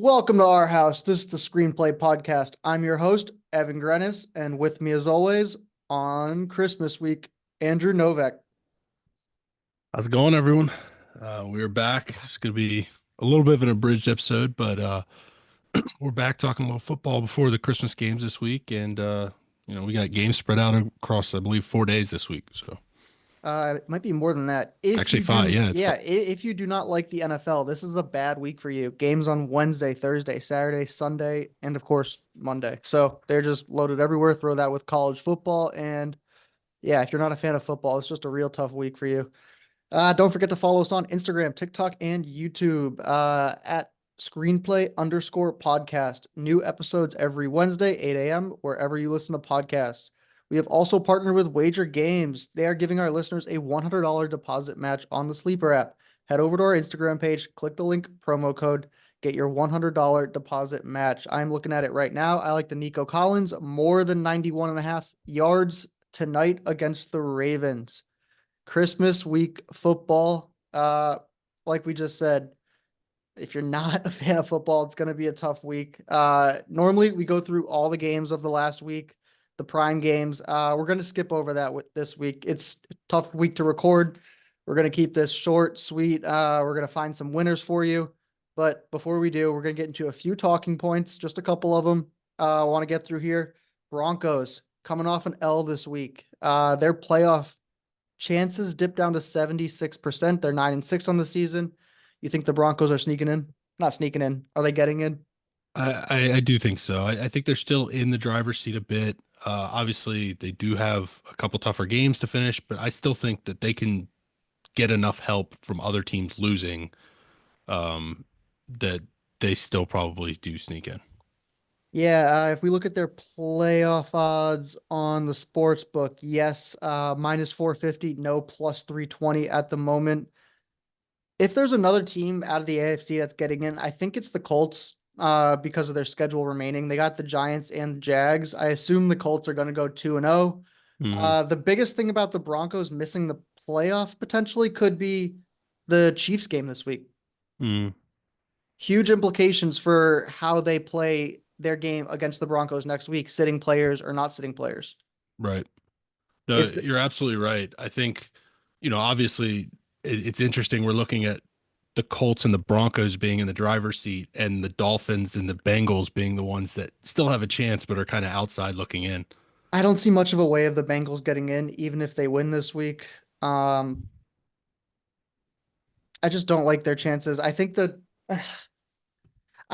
Welcome to our house. This is the Screenplay Podcast. I'm your host, Evan Grenis, and with me, as always, on Christmas week, Andrew Novak. How's it going, everyone? We're back. It's going to be a little bit of an abridged episode, but we're back talking a little football before the Christmas games this week, and we got games spread out across, I believe, 4 days this week. So It might be more than that. If actually, you five. do, Yeah, it's yeah, five. if you do not like the NFL, this is a bad week for you. Games on Wednesday, Thursday, Saturday, Sunday, and of course, Monday. So they're just loaded everywhere. Throw that with college football. And yeah, if you're not a fan of football, it's just a real tough week for you. Don't forget to follow us on Instagram, TikTok, and YouTube at screenplay_podcast. New episodes every Wednesday, 8 a.m., wherever you listen to podcasts. We have also partnered with Wager Games. They are giving our listeners a $100 deposit match on the Sleeper app. Head over to our Instagram page, click the link, promo code, get your $100 deposit match. I'm looking at it right now. I like the Nico Collins, more than 91.5 yards tonight against the Ravens. Christmas week football. Like we just said, if you're not a fan of football, it's going to be a tough week. Normally we go through all the games of the last week, the prime games. We're going to skip over that with this week. It's a tough week to record. We're going to keep this short, sweet. We're going to find some winners for you. But before we do, we're going to get into a few talking points, just a couple of them. I want to get through here. Broncos coming off an L this week. Their playoff chances dip down to 76%. They're 9-6 on the season. You think the Broncos are sneaking in? Not sneaking in. Are they getting in? I do think so. I think they're still in the driver's seat a bit. Obviously, they do have a couple tougher games to finish, but I still think that they can get enough help from other teams losing um, that they still probably do sneak in. Yeah, if we look at their playoff odds on the sports book, yes, minus 450, no plus 320 at the moment. If there's another team out of the AFC that's getting in, I think it's the Colts because of their schedule remaining. They got the Giants and the Jags. I assume the Colts are going to go 2-0. Mm, The biggest thing about the Broncos missing the playoffs potentially could be the Chiefs game this week. mm, Huge implications for how they play their game against the Broncos next week, sitting players or not sitting players. right. No, If the, you're absolutely right. I think, obviously it's interesting. We're looking at the Colts and the Broncos being in the driver's seat and the Dolphins and the Bengals being the ones that still have a chance but are kind of outside looking in. I don't see much of a way of the Bengals getting in, even if they win this week. I just don't like their chances. I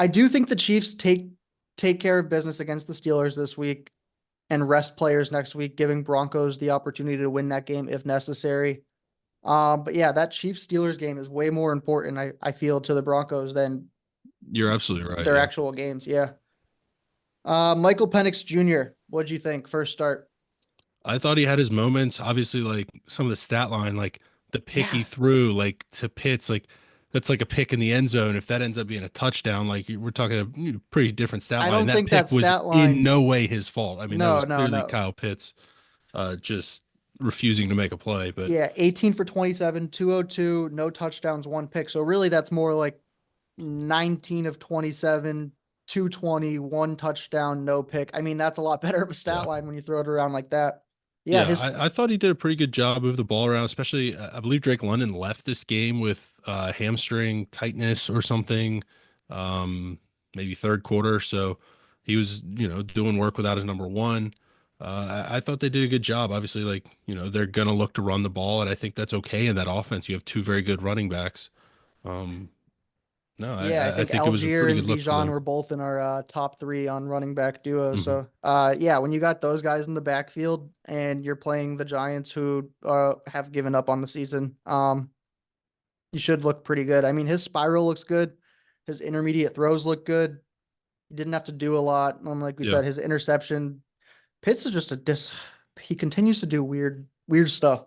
do think the Chiefs take care of business against the Steelers this week and rest players next week, giving Broncos the opportunity to win that game if necessary. But yeah, that Chiefs Steelers game is way more important, I feel, to the Broncos than You're absolutely right. their Yeah. actual games. Yeah. Michael Penix Jr., what'd you think? First start. I thought he had his moments. Obviously, like some of the stat line, like the pick he Yeah. threw, like to Pitts, like that's like a pick in the end zone. If that ends up being a touchdown, like we're talking a pretty different stat I line. don't That think that pick was stat in line. no way his fault. I mean, that No, was no, clearly no. Kyle Pitts just refusing to make a play. But Yeah, 18 for 27, 202, no touchdowns, one pick. So really that's more like 19 of 27, 220, one touchdown, no pick. I mean, that's a lot better of a stat yeah, line when you throw it around like that. Yeah, yeah, his I thought he did a pretty good job of the ball around, especially I believe Drake London left this game with hamstring tightness or something, um, maybe third quarter. So he was, doing work without his number one. I thought they did a good job. Obviously, like, they're gonna look to run the ball, and I think that's okay in that offense. You have two very good running backs. Um, no, Yeah, I I think think it was a Algier pretty and good look for Bijan them. were both in our top three on running back duo. Hmm. So, yeah, when you got those guys in the backfield and you're playing the Giants who have given up on the season, you should look pretty good. I mean, his spiral looks good. His intermediate throws look good. He didn't have to do a lot. Like we Yeah, said, his interception. Pitts is just a dis. He continues to do weird stuff.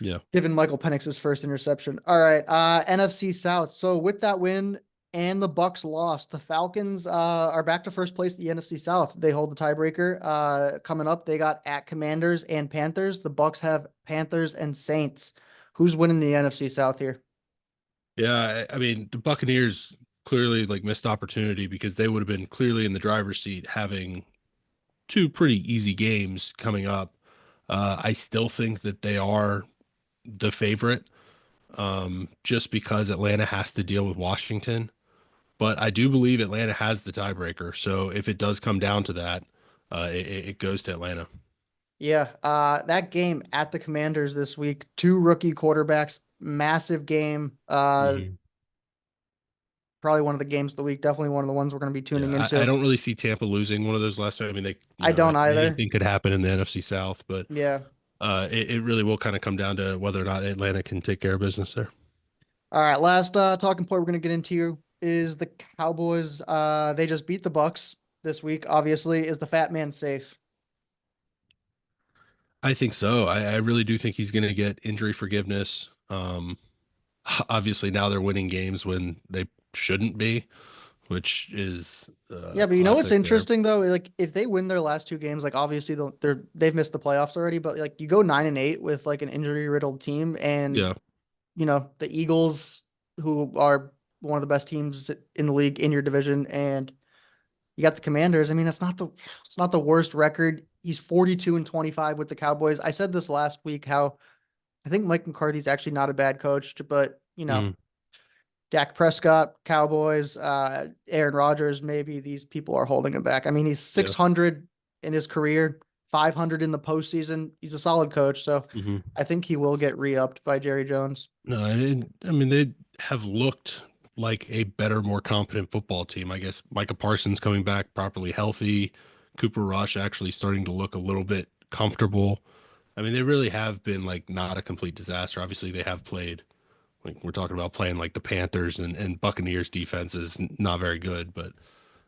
yeah. Given Michael Penix's first interception. All right, NFC South. So with that win and the Bucks lost, the Falcons are back to first place in the NFC South. They hold the tiebreaker. Coming up, they got at Commanders and Panthers. The Bucks have Panthers and Saints. Who's winning the NFC South here? Yeah, I mean the Buccaneers. clearly like missed opportunity because they would have been clearly in the driver's seat having two pretty easy games coming up. I still think that they are the favorite, just because Atlanta has to deal with Washington. But I do believe Atlanta has the tiebreaker. So if it does come down to that, it goes to Atlanta. Yeah, that game at the Commanders this week, two rookie quarterbacks, massive game. Mhm. Probably one of the games of the week, definitely one of the ones we're going to be tuning Yeah, I into. don't really see Tampa losing one of those last time. I mean, I don't either. anything could happen in the NFC South, but Yeah. it really will kind of come down to whether or not Atlanta can take care of business there. All right, last talking point we're going to get into is the Cowboys. They just beat the Bucks this week. Obviously, is the fat man safe? I think so. I really do think he's going to get injury forgiveness. Obviously, now they're winning games when they shouldn't be, which is Yeah, but you know what's classic there. interesting though? Like if they win their last two games, like obviously they've missed the playoffs already, but like you go 9-8 with like an injury riddled team, and Yeah. the Eagles, who are one of the best teams in the league in your division, and you got the Commanders. I mean, it's not the worst record. He's 42-25 with the Cowboys. I said this last week how I think Mike McCarthy's actually not a bad coach, but Mhm. Dak Prescott, Cowboys, Aaron Rodgers, maybe these people are holding him back. I mean, he's Yeah. 600 in his career, 500 in the postseason. He's a solid coach, so Mhm. I think he will get re-upped by Jerry Jones. No, I mean, they have looked like a better, more competent football team. I guess Micah Parsons coming back properly healthy, Cooper Rush actually starting to look a little bit comfortable. I mean, they really have been like not a complete disaster. Obviously, they have played like we're talking about playing like the Panthers and Buccaneers defense is not very good, but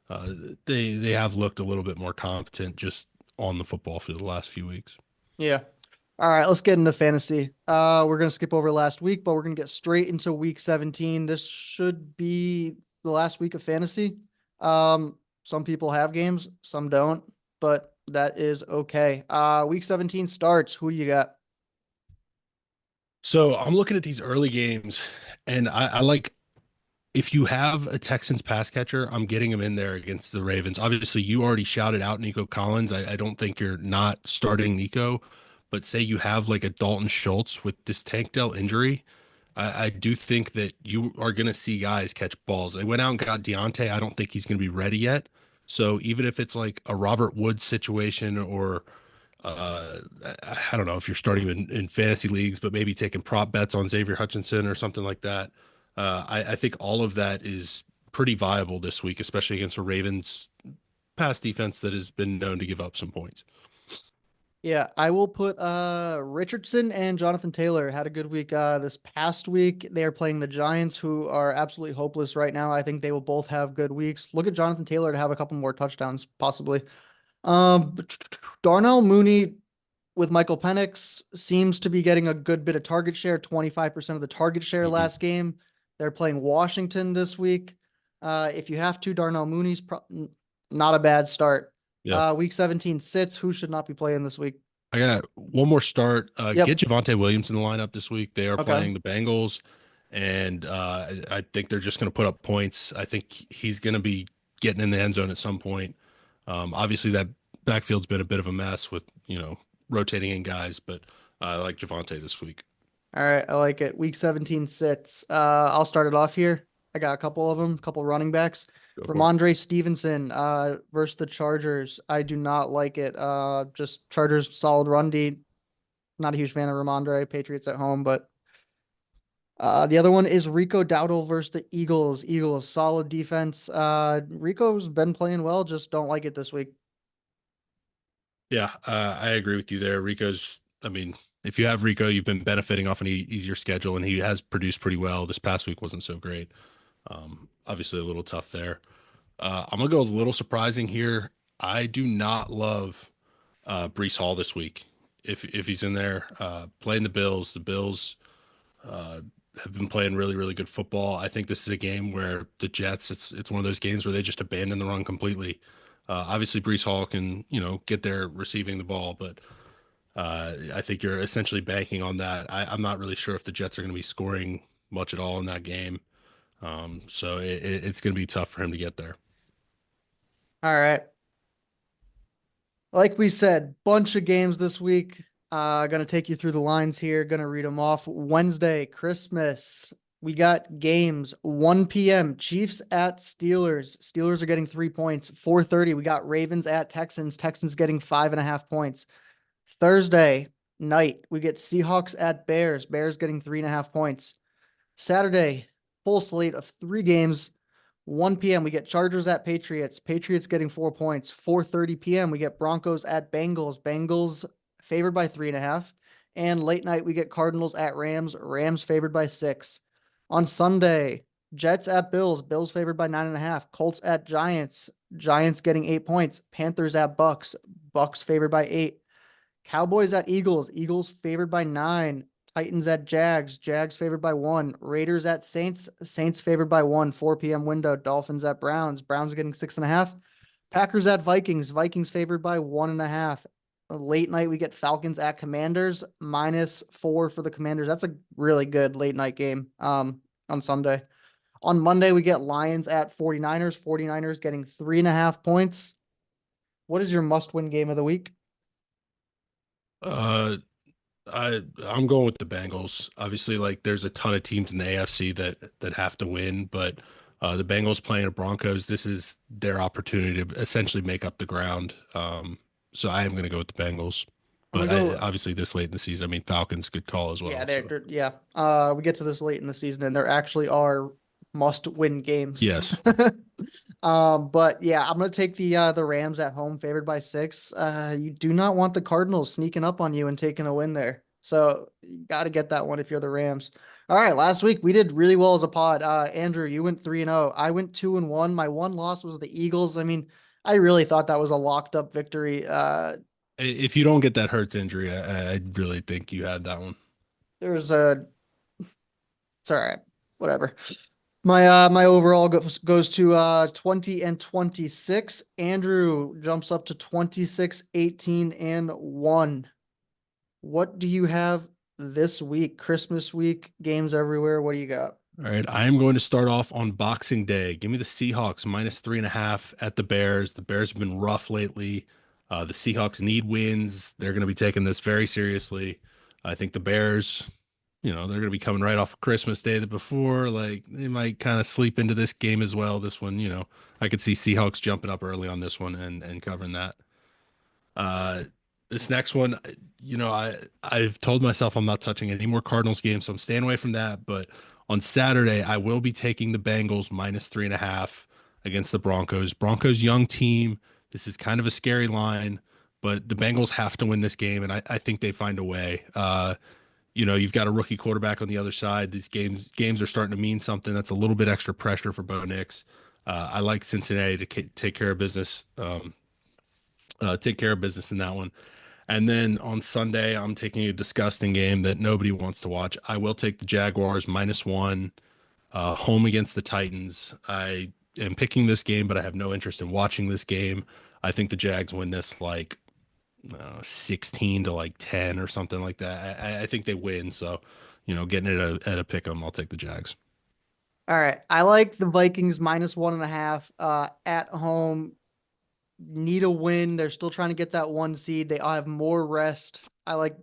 uh, they have looked a little bit more competent just on the football field the last few weeks. Yeah. All right, let's get into fantasy. We're gonna skip over last week, but we're gonna get straight into week 17. This should be the last week of fantasy. Some people have games, some don't, but that is okay. Week 17 starts. Who do you got? So I'm looking at these early games, and I like if you have a Texans pass catcher, I'm getting him in there against the Ravens. Obviously, you already shouted out Nico Collins. I don't think you're not starting Nico, but say you have like a Dalton Schultz with this Tank Dell injury. I do think that you are going to see guys catch balls. They went out and got Deontay. I don't think he's going to be ready yet. So even if it's like a Robert Woods situation or uh, I don't know if you're starting in fantasy leagues, but maybe taking prop bets on Xavier Hutchinson or something like that. I think all of that is pretty viable this week, especially against a Ravens pass defense that has been known to give up some points. Yeah, I will put Richardson and Jonathan Taylor had a good week this past week. They are playing the Giants, who are absolutely hopeless right now. I think they will both have good weeks. Look at Jonathan Taylor to have a couple more touchdowns, possibly. Darnell Mooney with Michael Penix seems to be getting a good bit of target share, 25% of the target share Mhm. last game. They're playing Washington this week. If you have to, Darnell Mooney's not a bad start. Yeah. Week 17 sits. Who should not be playing this week? I got one more start. Get Yep. Javonte Williams in the lineup this week. They are Okay. playing the Bengals, and I think they're just going to put up points. I think he's going to be getting in the end zone at some point. Obviously, that backfield's been a bit of a mess with rotating in guys, but I like Javonte this week. All right. I like it. Week 17 sits. I'll start it off here. I got a couple of them, a couple running backs. Go for it. Ramondre Stevenson versus the Chargers. I do not like it. Just Chargers solid run D. Not a huge fan of Ramondre. Patriots at home, but the other one is Rico Dowdle versus the Eagles. Eagles solid defense. Rico's been playing well. Just don't like it this week. Yeah, I agree with you there. I mean, if you have Rico, you've been benefiting off an easier schedule, and he has produced pretty well. This past week wasn't so great. Obviously, a little tough there. I'm gonna go a little surprising here. I do not love Brees Hall this week. If he's in there playing the Bills uh, have been playing really really good football. I think this is a game where the Jets. It's one of those games where they just abandon the run completely. Obviously, Brees Hall can get there receiving the ball, but I think you're essentially banking on that. I'm not really sure if the Jets are going to be scoring much at all in that game. So it's going to be tough for him to get there. All right. Like we said, bunch of games this week. Gonna take you through the lines here. Gonna read them off. Wednesday, Christmas. We got games 1 p.m. Chiefs at Steelers. Steelers are getting 3 points. 4:30. We got Ravens at Texans. Texans getting 5.5 points. Thursday night, we get Seahawks at Bears. Bears getting 3.5 points. Saturday, full slate of 3 games. 1 p.m. we get Chargers at Patriots. Patriots getting 4 points. 4:30 p.m. we get Broncos at Bengals. Bengals favored by 3.5. And late night we get Cardinals at Rams. Rams favored by 6. On Sunday, Jets at Bills. Bills favored by 9.5. Colts at Giants. Giants getting 8 points. Panthers at Bucks. Bucks favored by 8. Cowboys at Eagles. Eagles favored by 9. Titans at Jags. Jags favored by 1. Raiders at Saints. Saints favored by 1. 4 p.m. window. Dolphins at Browns. Browns getting 6.5. Packers at Vikings. Vikings favored by 1.5. Late night, we get Falcons at Commanders. -4 for the Commanders. That's a really good late night game on Sunday. On Monday, we get Lions at 49ers. 49ers getting 3.5 points. What is your must-win game of the week? Uh, I'm going with the Bengals. Obviously, like there's a ton of teams in the AFC that have to win, but the Bengals playing the Broncos, this is their opportunity to essentially make up the ground. So I am going to go with the Bengals. I'm But gonna I go. obviously this late in the season, I mean Falcons good call as Yeah, well. So yeah. We get to this late in the season, and there actually are must-win games. yes, But yeah, I'm gonna take the Rams at home, favored by 6. You do not want the Cardinals sneaking up on you and taking a win there. So you got to get that one if you're the Rams. All right, last week we did really well as a pod. Andrew, you went 3-0. I went 2-1. My one loss was the Eagles. I mean, I really thought that was a locked up victory. if you don't get that Hurts injury, I really think you had that one. There's a It's all right. Whatever. My overall goes to 20 and 26. Andrew jumps up to 26, 18 and 1. What do you have this week? Christmas week, games everywhere. What do you got? All right, I am going to start off on Boxing Day. Give me the Seahawks -3.5 at the Bears. The Bears have been rough lately. The Seahawks need wins. They're going to be taking this very seriously. I think the Bears, they're going to be coming right off of Christmas Day the before. Like they might kind of sleep into this game as well. This one, I could see Seahawks jumping up early on this one and covering that. Uh, this next one, I've told myself I'm not touching any more Cardinals games, so I'm staying away from that. But on Saturday, I will be taking the Bengals -3.5 against the Broncos. Broncos young team. This is kind of a scary line, but the Bengals have to win this game, and I think they find a way. You've got a rookie quarterback on the other side. These games are starting to mean something. That's a little bit extra pressure for Bo Nix. I like Cincinnati to take care of business. Take care of business in that one. And then on Sunday, I'm taking a disgusting game that nobody wants to watch. I will take the Jaguars -1, home against the Titans. I am picking this game, but I have no interest in watching this game. I think the Jags win this like 16 to like 10 or something like that. I think they win. So, getting it at a pick 'em, I'll take the Jags. All right. I like the Vikings -1.5 at home. Need a win. They're still trying to get that 1 seed. They all have more rest. I like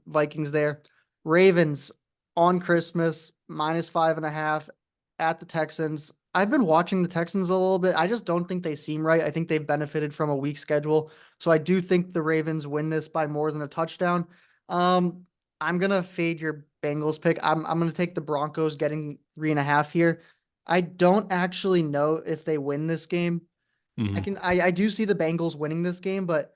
Vikings there. Ravens on Christmas -5.5 at the Texans. I've been watching the Texans a little bit. I just don't think they seem right. I think they've benefited from a weak schedule. So I do think the Ravens win this by more than a touchdown. Um, I'm gonna fade your Bengals pick. I'm gonna take the Broncos getting 3.5 here. I don't actually know if they win this game. Hmm. I do see the Bengals winning this game, but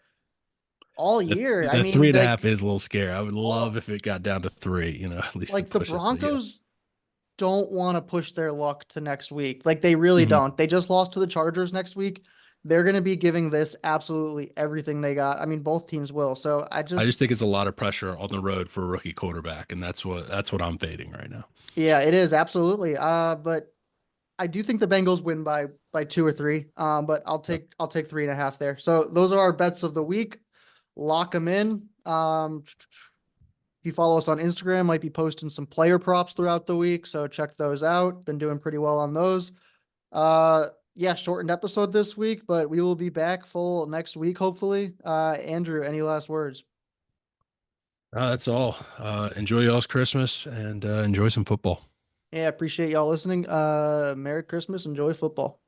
all That, year, I that three mean, and a like half is a little scary. I would love all if it got down to three, at least to like the push it. But yeah. Broncos don't want to push their luck to next week. Like they really Mhm. don't. They just lost to the Chargers next week. They're going to be giving this absolutely everything they got. I mean, both teams will. So I just think it's a lot of pressure on the road for a rookie quarterback, and that's what I'm fading right now. yeah, it is absolutely. But I do think the Bengals win by 2 or 3. But Yeah. I'll take 3.5 there. So those are our bets of the week. Lock them in. If you follow us on Instagram, might be posting some player props throughout the week, so check those out. Been doing pretty well on those. Yeah, shortened episode this week, but we will be back full next week, hopefully. Andrew, any last words? That's all. Enjoy y'all's Christmas and enjoy some football. Yeah, appreciate y'all listening. Merry Christmas. Enjoy football.